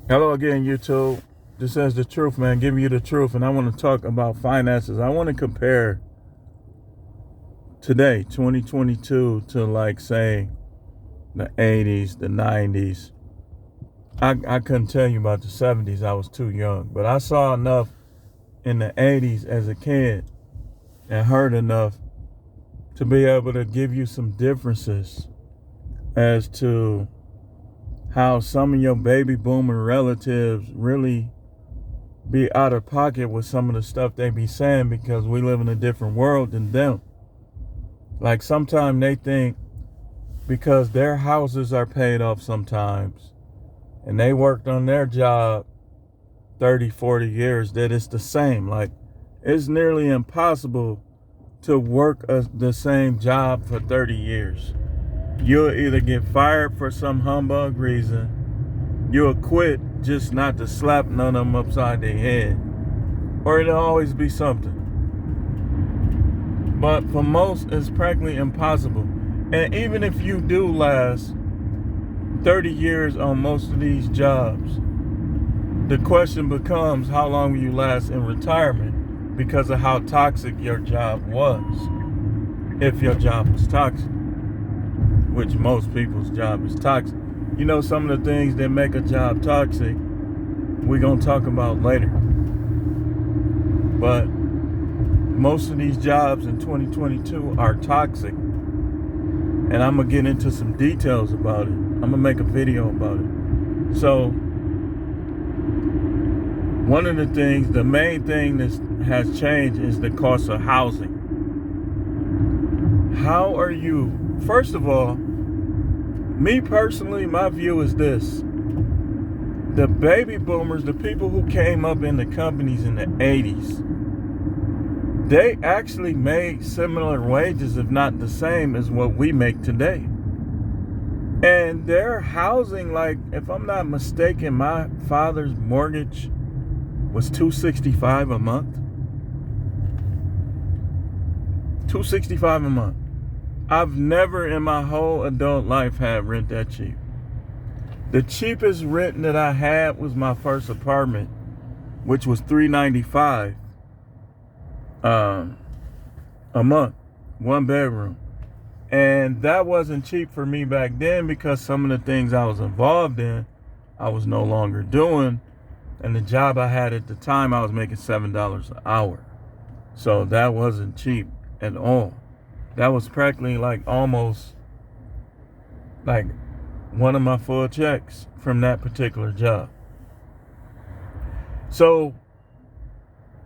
Hello again, YouTube. This is the truth, man. Giving you the truth, and I want to talk about finances. I want to compare today, 2022, to like say the 80s, the 90s. I couldn't tell you about the 70s. I was too young, but I saw enough in the 80s as a kid and heard enough to be able to give you some differences as to how some of your baby boomer relatives really be out of pocket with some of the stuff they be saying because we live in a different world than them. Like sometimes they think because their houses are paid off sometimes and they worked on their job 30, 40 years that it's the same. Like it's nearly impossible to work the same job for 30 years. You'll either get fired for some humbug reason, you'll quit just not to slap none of them upside their head, or it'll always be something. But for most, it's practically impossible. And even if you do last 30 years on most of these jobs, the question becomes how long will you last in retirement because of how toxic your job was, if your job was toxic, which most people's job is toxic. You know, some of the things that make a job toxic, we're going to talk about later. But most of these jobs in 2022 are toxic. And I'm going to get into some details about it. I'm going to make a video about it. So, one of the things, the main thing that has changed is the cost of housing. How are you? First of all, me personally, my view is this. The baby boomers, the people who came up in the companies in the 80s, they actually made similar wages, if not the same as what we make today. And their housing, like, if I'm not mistaken, my father's mortgage was $265 a month. $265 a month. I've never in my whole adult life had rent that cheap. The cheapest rent that I had was my first apartment, which was $395 a month, one bedroom. And that wasn't cheap for me back then because some of the things I was involved in, I was no longer doing. And the job I had at the time, I was making $7 an hour. So that wasn't cheap at all. That was practically like almost like one of my full checks from that particular job. So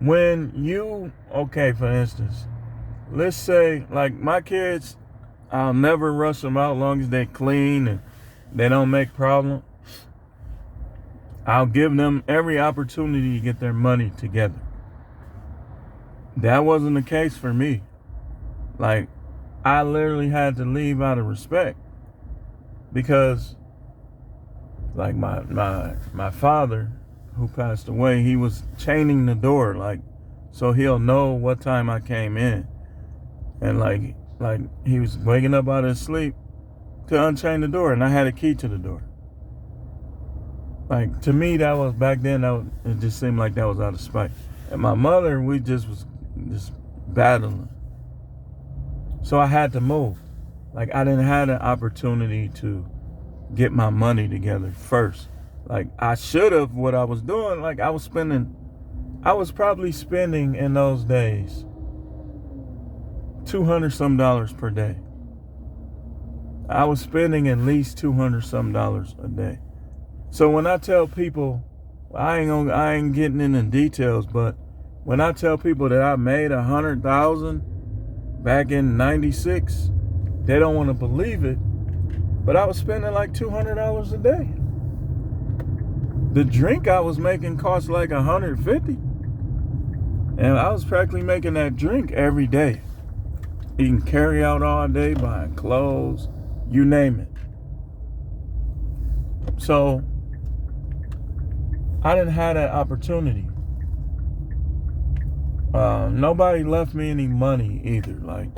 when you, okay, for instance, let's say like my kids, I'll never rush them out as long as they clean and they don't make problems. I'll give them every opportunity to get their money together. That wasn't the case for me. Like, I literally had to leave out of respect because, like, my father, who passed away, he was chaining the door, like, so he'll know what time I came in. And, like he was waking up out of his sleep to unchain the door, and I had a key to the door. Like, to me, that was, back then, it just seemed like that was out of spite. And my mother, we just was just battling. So I had to move. Like, I didn't have the opportunity to get my money together first. Like, I should have. What I was doing, like, I was probably spending in those days $200 some per day. I was spending at least $200 some a day. So when I tell people, I ain't getting into details, but when I tell people that I made $100,000 back in '96, they don't want to believe it. But I was spending like $200 a day. The drink I was making cost like $150, and I was practically making that drink every day. Eating carry out all day, buying clothes, you name it. So I didn't have that opportunity. Nobody left me any money either. Like,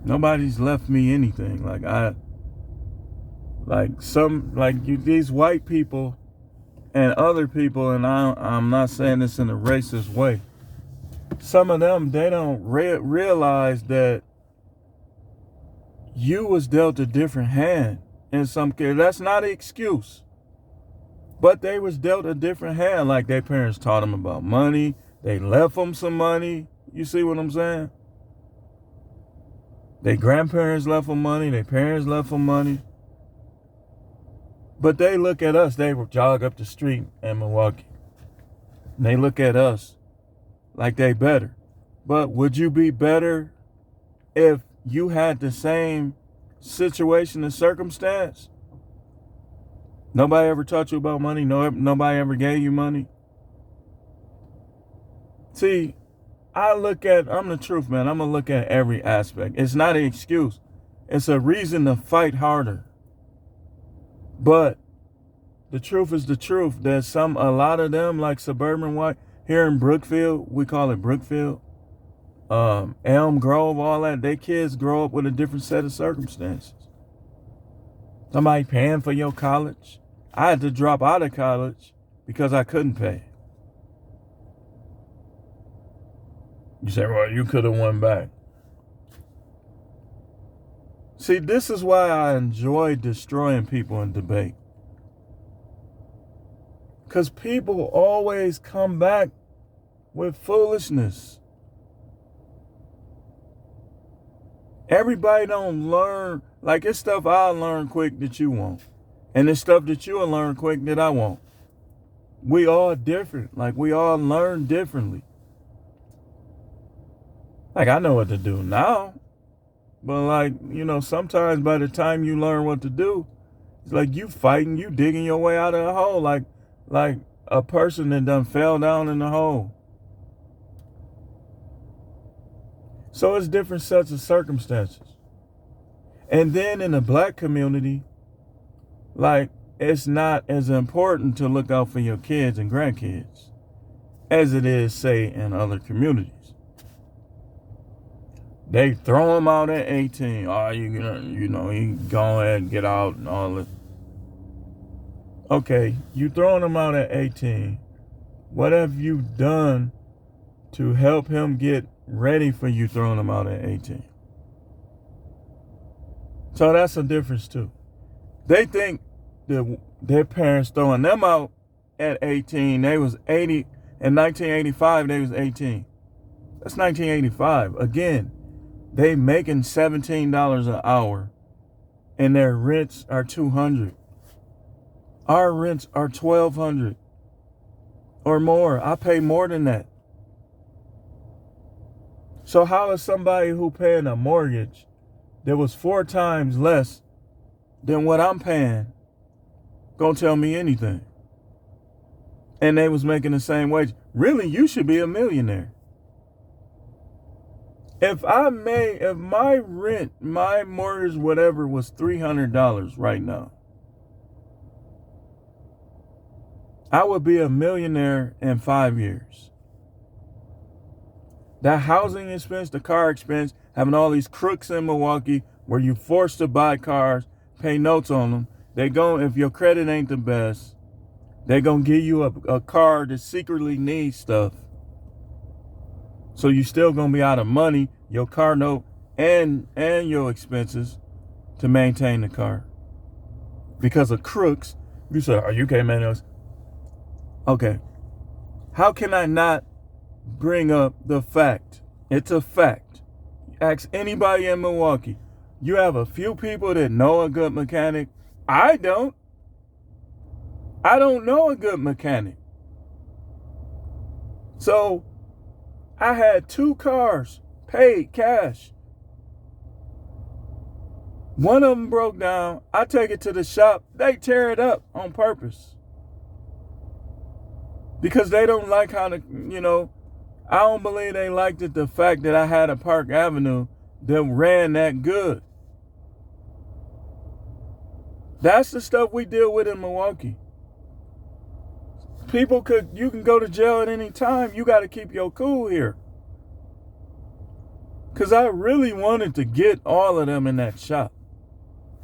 nobody's left me anything. Like, these white people and other people, and I'm not saying this in a racist way, some of them, they don't realize that you was dealt a different hand in some case. That's not an excuse. But they was dealt a different hand. Like their parents taught them about money. They left them some money. You see what I'm saying? Their grandparents left them money. Their parents left them money. But they look at us. They would jog up the street in Milwaukee. And they look at us like they better. But would you be better if you had the same situation and circumstance? Nobody ever taught you about money. Nobody ever gave you money. See, I'm the truth, man. I'm going to look at every aspect. It's not an excuse. It's a reason to fight harder. But the truth is the truth. There's a lot of them, like suburban white, here in Brookfield, we call it Brookfield, Elm Grove, all that, they kids grow up with a different set of circumstances. Somebody paying for your college. I had to drop out of college because I couldn't pay. You say, well, you could have won back. See, this is why I enjoy destroying people in debate. Because people always come back with foolishness. Everybody don't learn. Like, it's stuff I'll learn quick that you won't. And it's stuff that you'll learn quick that I won't. We all different. Like, we all learn differently. Like, I know what to do now. But, like, sometimes by the time you learn what to do, it's like you fighting, you digging your way out of a hole. Like a person that done fell down in the hole. So it's different sets of circumstances. And then in the black community, like, it's not as important to look out for your kids and grandkids as it is, say, in other communities. They throw them out at 18. Oh, you go ahead and get out and all that. Okay, you throwing them out at 18. What have you done to help him get ready for you throwing them out at 18? So that's a difference too. They think that their parents throwing them out at 18, they was 80. In 1985, they was 18. That's 1985. Again, they making $17 an hour and their rents are $200. Our rents are $1,200 or more. I pay more than that. So how is somebody who paying a mortgage that was 4 times less than what I'm paying gonna tell me anything? And they was making the same wage. Really, you should be a millionaire. If my rent, my mortgage, whatever, was $300 right now, I would be a millionaire in 5 years. That housing expense, the car expense, having all these crooks in Milwaukee where you're forced to buy cars, pay notes on them. If your credit ain't the best, they're going to give you a car that secretly needs stuff. So you still going to be out of money, your car note, and your expenses to maintain the car. Because of crooks, you say, oh, you can't manage. Okay. How can I not bring up the fact? It's a fact. Ask anybody in Milwaukee. You have a few people that know a good mechanic. I don't know a good mechanic. So I had 2 cars paid cash. One of them broke down. I take it to the shop. They tear it up on purpose. Because they don't like how I don't believe they liked the fact that I had a Park Avenue that ran that good. That's the stuff we deal with in Milwaukee. You can go to jail at any time. You got to keep your cool here. Because I really wanted to get all of them in that shop.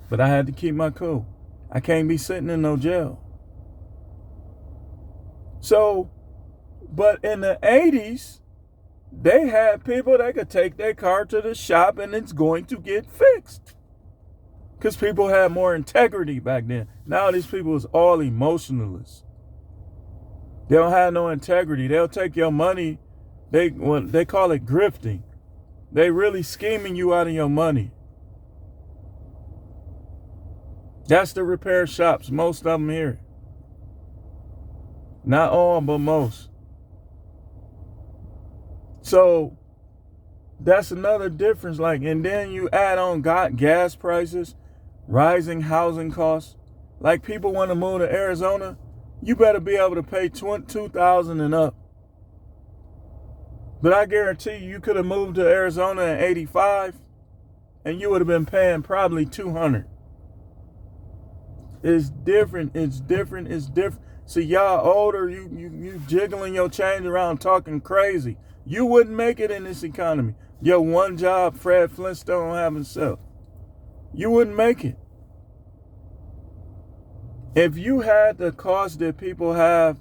But I had to keep my cool. I can't be sitting in no jail. So, but in the 80s, they had people that could take their car to the shop and it's going to get fixed. Because people had more integrity back then. Now these people is all emotionalists. They don't have no integrity. They'll take your money. They call it grifting. They really scheming you out of your money. That's the repair shops. Most of them here. Not all, but most. So that's another difference. Like, and then you add on gas prices, rising housing costs. Like, people want to move to Arizona, you better be able to pay $2,000 and up. But I guarantee you could have moved to Arizona in '85 and you would have been paying probably $200. It's different. It's different. It's different. See, y'all older, you jiggling your change around talking crazy. You wouldn't make it in this economy. Your one job, Fred Flintstone have himself. You wouldn't make it. If you had the cost that people have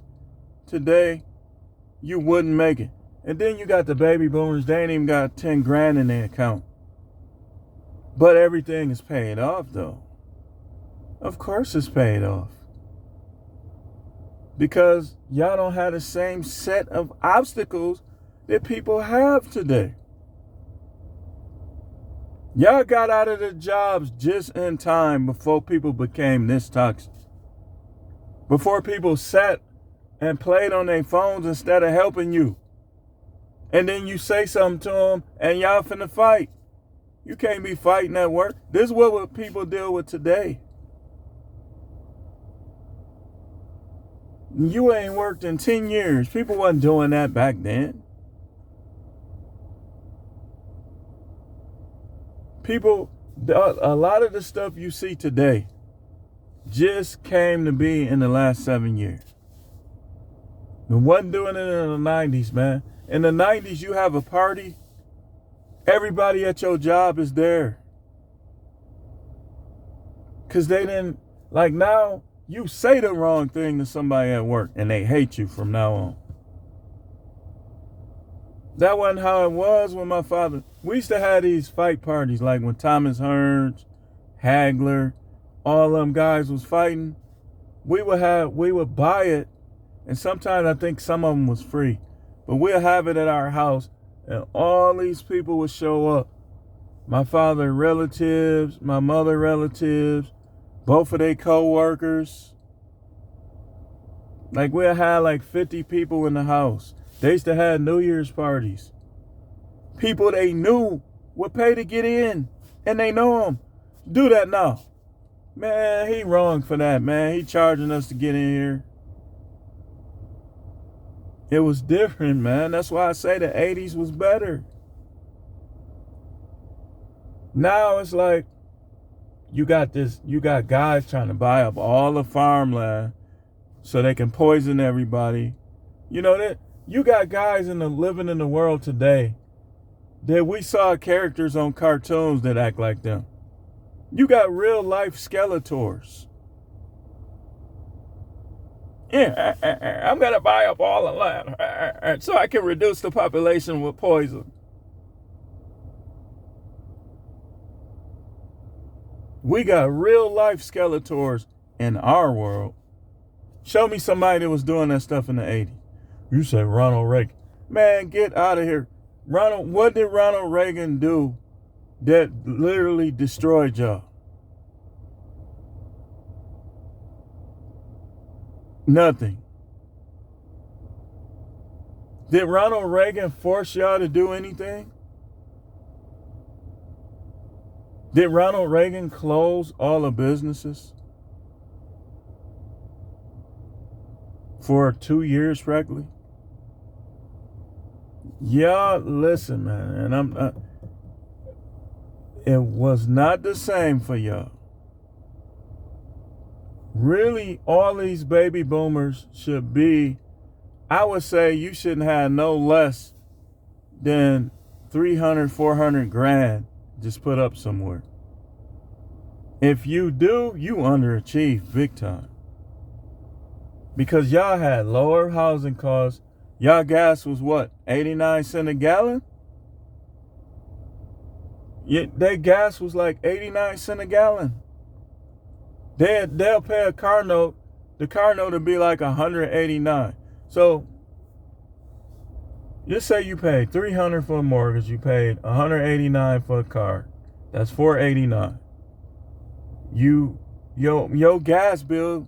today, you wouldn't make it. And then you got the baby boomers, they ain't even got 10 grand in their account. But everything is paid off though. Of course it's paid off. Because y'all don't have the same set of obstacles that people have today. Y'all got out of the jobs just in time before people became this toxic. Before people sat and played on their phones instead of helping you. And then you say something to them and y'all finna fight. You can't be fighting at work. This is what people deal with today. You ain't worked in 10 years. People wasn't doing that back then. People, a lot of the stuff you see today just came to be in the last 7 years. They wasn't doing it in the 90s, man. In the 90s, you have a party. Everybody at your job is there. Because they didn't, like now, you say the wrong thing to somebody at work and they hate you from now on. That wasn't how it was when my father, we used to have these fight parties, like when Thomas Hearns, Hagler, all them guys was fighting. We would buy it, and sometimes I think some of them was free, but we'll have it at our house, and all these people would show up. My father relatives, my mother relatives, both of their co-workers. Like, we'll have like 50 people in the house. They used to have New Year's parties. People they knew would pay to get in, and they know them. Do that now. Man, he wrong for that, man. He charging us to get in here. It was different, man. That's why I say the 80s was better. Now it's like, you got guys trying to buy up all the farmland so they can poison everybody. You know that you got guys living in the world today that we saw characters on cartoons that act like them. You got real life Skeletors. Yeah, I'm gonna buy up all the land so I can reduce the population with poison. We got real life Skeletors in our world. Show me somebody that was doing that stuff in the 80s. You say Ronald Reagan. Man, get out of here. What did Ronald Reagan do that literally destroyed y'all? Nothing. Did Ronald Reagan force y'all to do anything? Did Ronald Reagan close all the businesses for 2 years practically? Y'all listen, man, and it was not the same for y'all. Really, all these baby boomers should be, I would say you shouldn't have no less than 300, 400 grand just put up somewhere. If you do, you underachieve big time. Because y'all had lower housing costs. Y'all gas was what, 89 cents a gallon? Yeah, their gas was like 89 cents a gallon. They'll pay a car note. The car note would be like 189. So just say you paid $300 for a mortgage, you paid $189 for a car. That's $489. Your gas bill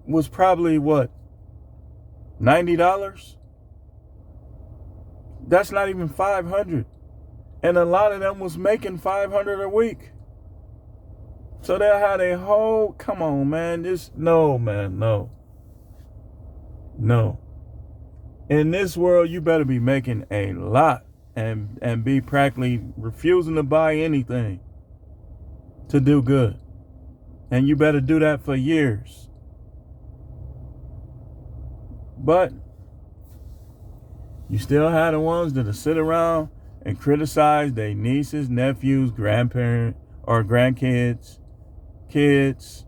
was probably what, $90? That's not even $500. And a lot of them was making $500 a week. So they'll have a whole, come on, man. No. In this world, you better be making a lot and be practically refusing to buy anything to do good. And you better do that for years. But you still have the ones that'll sit around and criticize their nieces, nephews, grandparents, or grandkids, kids,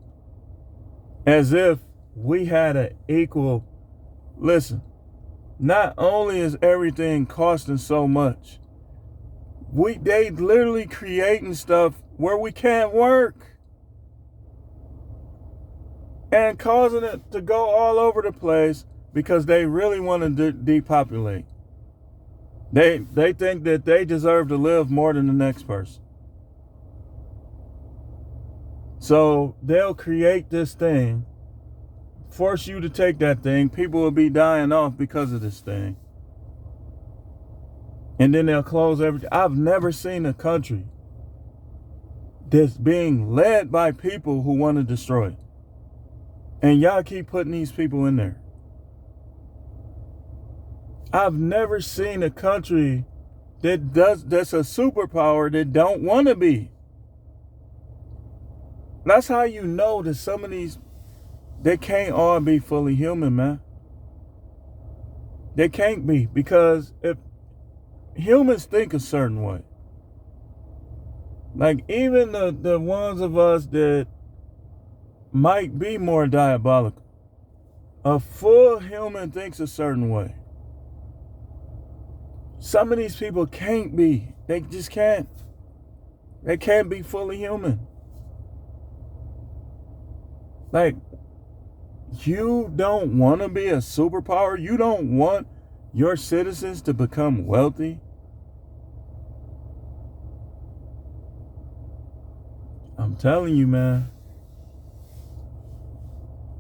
as if we had an equal. Listen, not only is everything costing so much, they literally creating stuff where we can't work and causing it to go all over the place because they really want to depopulate. They think that they deserve to live more than the next person. So they'll create this thing, force you to take that thing. People will be dying off because of this thing. And then they'll close everything. I've never seen a country that's being led by people who want to destroy it. And y'all keep putting these people in there. I've never seen a country that's a superpower that don't want to be. That's how you know that some of these, they can't all be fully human, man. They can't be, because if humans think a certain way, like even the ones of us that might be more diabolical, a full human thinks a certain way. Some of these people can't be. They just can't. They can't be fully human. Like, you don't want to be a superpower? You don't want your citizens to become wealthy? I'm telling you, man.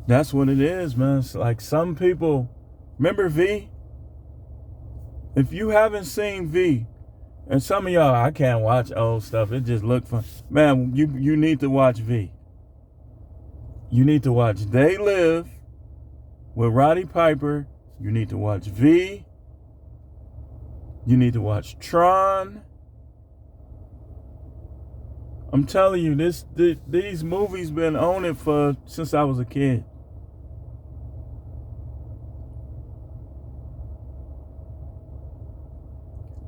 That's what it is, man. It's like some people, remember V? If you haven't seen V, and some of y'all, I can't watch old stuff. It just look fun. Man, you need to watch V. You need to watch They Live with Roddy Piper. You need to watch V. You need to watch Tron. I'm telling you, these movies been on it since I was a kid.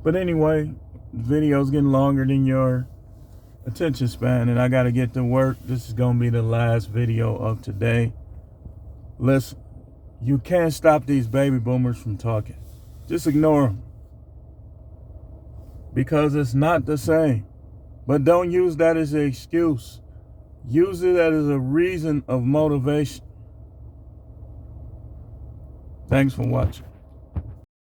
But anyway, the video's getting longer than your attention span, and I got to get to work. This is going to be the last video of today. Listen, you can't stop these baby boomers from talking. Just ignore them. Because it's not the same. But don't use that as an excuse. Use it as a reason of motivation. Thanks for watching.